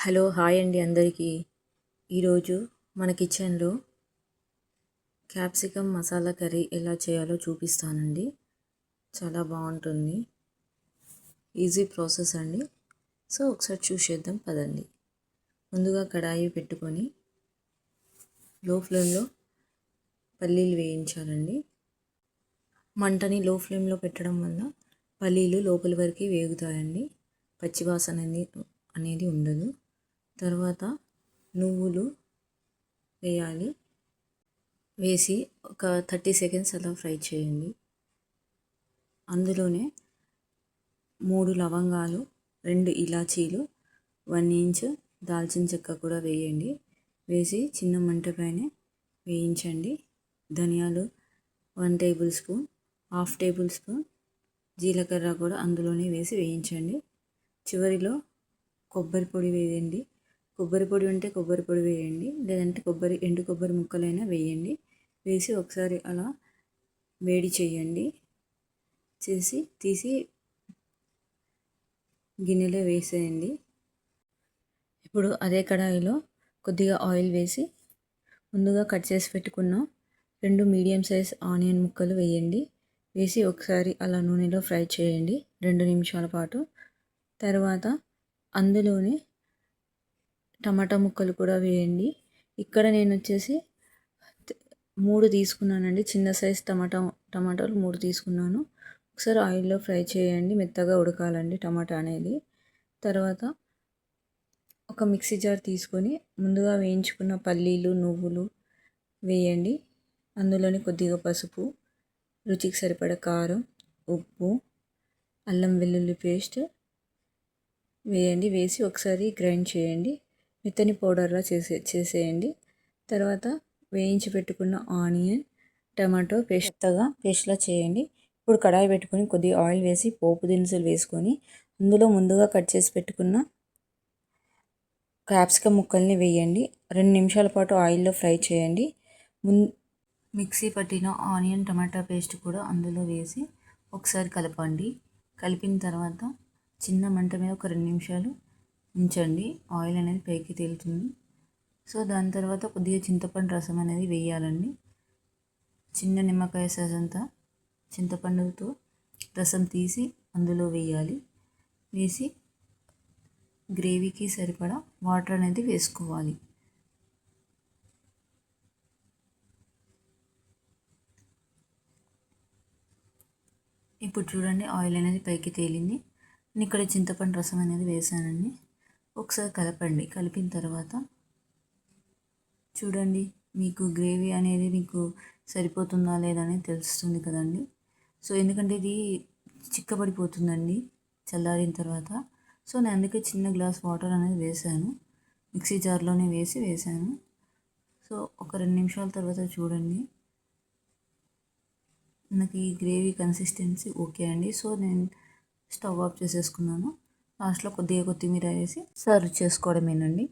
Hello hi అండి అందరికీ. ఈరోజు మన కిచెన్లో క్యాప్సికమ్ మసాలా కర్రీ ఎలా చేయాలో చూపిస్తానండి. చాలా బాగుంటుంది, ఈజీ ప్రాసెస్ అండి. సో ఒకసారి చూసేద్దాం పదండి. ముందుగా కడాయి పెట్టుకొని లో ఫ్లేమ్లో పల్లీలు వేయించాలండి. మంటని లో ఫ్లేమ్లో పెట్టడం వల్ల పల్లీలు లోపలి వరకు వేగుతాయండి, పచ్చివాసన అనేది ఉండదు. తర్వాత నువ్వులు వేయాలి. వేసి ఒక 30 సెకండ్స్ అలా ఫ్రై చేయండి. అందులోనే 3 లవంగాలు, 2 ఇలాచీలు, 1 ఇంచ్ దాల్చిన చెక్క కూడా వేయండి. వేసి చిన్న మంట పైన వేయించండి. ధనియాలు 1 టేబుల్ స్పూన్, 1/2 టేబుల్ స్పూన్ జీలకర్ర కూడా అందులోనే వేసి వేయించండి. చివరిలో కొబ్బరి పొడి వేయండి. కొబ్బరి పొడి ఉంటే కొబ్బరి పొడి వేయండి, లేదంటే ఎండు కొబ్బరి ముక్కలైనా వేయండి. వేసి ఒకసారి అలా వేడి చేయండి. తీసి గిన్నెలో వేసేయండి. ఇప్పుడు అదే కడాయిలో కొద్దిగా ఆయిల్ వేసి ముందుగా కట్ చేసి పెట్టుకున్న 2 మీడియం సైజ్ ఆనియన్ ముక్కలు వేయండి. వేసి ఒకసారి అలా నూనెలో ఫ్రై చేయండి 2 నిమిషాల పాటు. తర్వాత అందులోనే టమాటా ముక్కలు కూడా వేయండి. ఇక్కడ నేను వచ్చేసి 3 తీసుకున్నానండి, చిన్న సైజ్ టమాటాలు 3 తీసుకున్నాను. ఒకసారి ఆయిల్లో ఫ్రై చేయండి, మెత్తగా ఉడకాలండి టమాటా అనేది. తర్వాత ఒక మిక్సీ జార్ తీసుకొని ముందుగా వేయించుకున్న పల్లీలు, నువ్వులు వేయండి. అందులోని కొద్దిగా పసుపు, రుచికి సరిపడ కారం, ఉప్పు, అల్లం వెల్లుల్లి పేస్ట్ వేయండి. వేసి ఒకసారి గ్రైండ్ చేయండి, మెత్తని పౌడర్లా చేసేయండి. తర్వాత వేయించి పెట్టుకున్న ఆనియన్, టమాటో పేస్ట్లా చేయండి. ఇప్పుడు కడాయి పెట్టుకొని కొద్దిగా ఆయిల్ వేసి పోపు దినుసులు వేసుకొని అందులో ముందుగా కట్ చేసి పెట్టుకున్న క్యాప్సికమ్ ముక్కల్ని వేయండి. 2 నిమిషాల పాటు ఆయిల్లో ఫ్రై చేయండి. మిక్సీ పట్టిన ఆనియన్ టమాటా పేస్ట్ కూడా అందులో వేసి ఒకసారి కలపండి. కలిపిన తర్వాత చిన్న మంట మీద ఒక 2 నిమిషాలు ఉంచండి, ఆయిల్ అనేది పైకి తేలుతుంది. సో దాని తర్వాత కొద్దిగా చింతపండు రసం అనేది వేయాలండి. చిన్న నిమ్మకాయ సైజ్ అంతా చింతపండుతో రసం తీసి అందులో వేయాలి. వేసి గ్రేవీకి సరిపడా వాటర్ అనేది వేసుకోవాలి. ఇప్పుడు చూడండి ఆయిల్ అనేది పైకి తేలింది. నేను ఇక్కడ చింతపండు రసం అనేది వేసానండి. ఒకసారి కలపండి. కలిపిన తర్వాత చూడండి మీకు గ్రేవీ అనేది మీకు సరిపోతుందా లేదా అనేది తెలుస్తుంది కదండి. సో ఎందుకంటే ఇది చిక్కబడిపోతుందండి చల్లారిన తర్వాత. సో నేను అందుకే చిన్న గ్లాస్ వాటర్ అనేది వేసాను, మిక్సీ జార్లోనే వేసాను. సో ఒక 2 నిమిషాల తర్వాత చూడండి నాకు ఈ గ్రేవీ కన్సిస్టెన్సీ ఓకే అండి. సో నేను స్టవ్ ఆఫ్ చేసేసుకున్నాను. లాస్ట్లో కొద్దిగా కొత్తిమీర వేసి సర్వ్ చేసుకోవడమేనండి.